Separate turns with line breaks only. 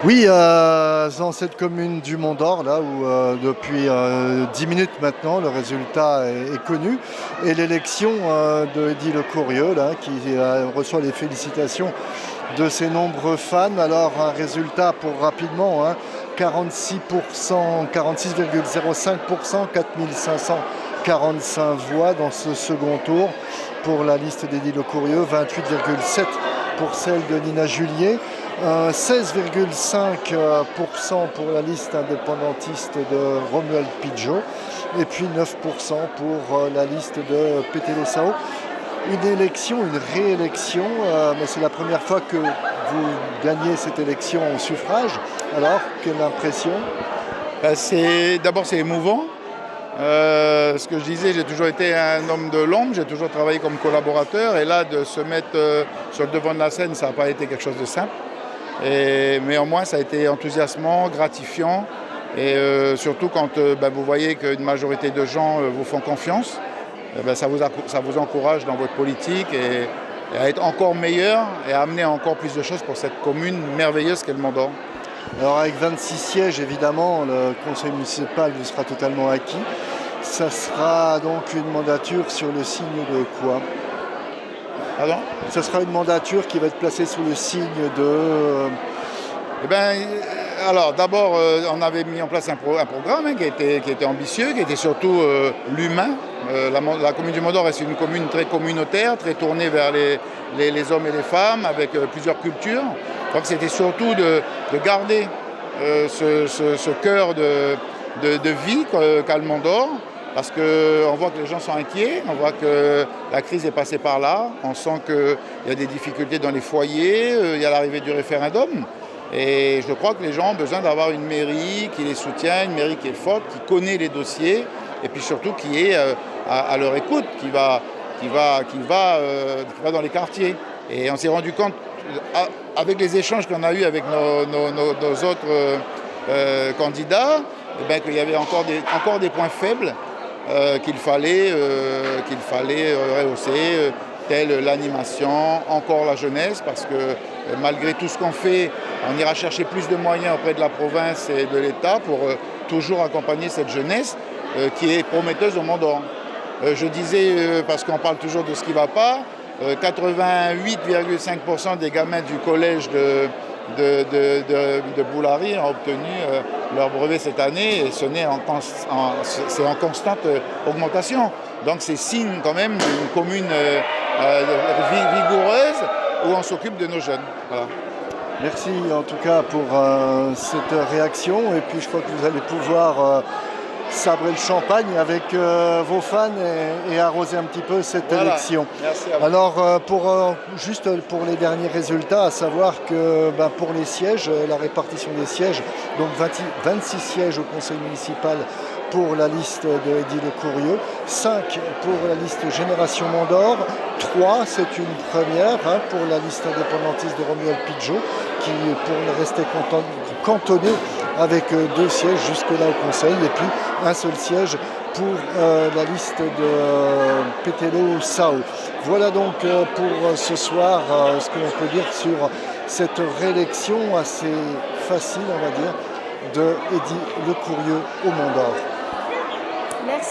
Oui, dans cette commune du Mont d'Or, là où depuis 10 minutes maintenant, le résultat est connu. Et l'élection de Eddy Lecourieux, là, qui reçoit les félicitations de ses nombreux fans. Alors un résultat pour rapidement, 46%, 46,05%, 4545 voix dans ce second tour pour la liste d'Eddy Lecourieux, 28,7% pour celle de Nina Julier. 16,5% pour la liste indépendantiste de Romuald Pidgeot et puis 9% pour la liste de Petelo Sao. Une élection, une réélection, mais c'est la première fois que vous gagnez cette élection au suffrage. Alors, quelle impression?
D'abord, c'est émouvant. Ce que je disais, j'ai toujours été un homme de l'ombre, j'ai toujours travaillé comme collaborateur et là, de se mettre sur le devant de la scène, ça n'a pas été quelque chose de simple. Mais au moins, ça a été enthousiasmant, gratifiant et surtout quand vous voyez qu'une majorité de gens vous font confiance, ça vous encourage dans votre politique et à être encore meilleur et à amener encore plus de choses pour cette commune merveilleuse qu'est le Mont d'Or.
Alors avec 26 sièges, évidemment, le conseil municipal vous sera totalement acquis. Ça sera donc une mandature sur le signe de quoi?
Pardon?
Ça sera une mandature qui va être placée sous le signe de...
Alors d'abord, on avait mis en place un programme qui était ambitieux, qui était surtout l'humain. La commune du Mont d'Or est une commune très communautaire, très tournée vers les hommes et les femmes, avec plusieurs cultures. Donc c'était surtout de garder ce cœur de vie qu'a le Mont d'Or, parce qu'on voit que les gens sont inquiets, on voit que la crise est passée par là, on sent qu'il y a des difficultés dans les foyers, il y a l'arrivée du référendum. Et je crois que les gens ont besoin d'avoir une mairie qui les soutient, une mairie qui est forte, qui connaît les dossiers, et puis surtout qui est à leur écoute, qui va dans les quartiers. Et on s'est rendu compte, avec les échanges qu'on a eus avec nos autres candidats, qu'il y avait encore des points faibles qu'il fallait rehausser, telle l'animation, encore la jeunesse, parce que malgré tout ce qu'on fait, on ira chercher plus de moyens auprès de la province et de l'État pour toujours accompagner cette jeunesse qui est prometteuse au Mont d'Or. Je disais, parce qu'on parle toujours de ce qui ne va pas, 88,5% des gamins du collège de Boulari ont obtenu leur brevet cette année et c'est en constante augmentation. Donc c'est signe quand même d'une commune vigoureuse où on s'occupe de nos jeunes. Voilà.
Merci en tout cas pour cette réaction et puis je crois que vous allez pouvoir sabrer le champagne avec vos fans et arroser un petit peu cette élection.
Merci à vous.
Alors juste pour les derniers résultats, à savoir que pour les sièges, la répartition des sièges, donc 26 sièges au conseil municipal pour la liste de Eddy Lecourieux, 5 pour la liste Génération Mont d'Or, 3, c'est une première pour la liste indépendantiste de Romuald Pidgeot, qui pour rester cantonné avec 2 sièges jusque-là au conseil, et puis un seul siège pour la liste de Petelo Sao. Voilà donc pour ce soir ce que l'on peut dire sur cette réélection assez facile, on va dire, de Eddy Lecourieux au Mont d'Or.
Merci.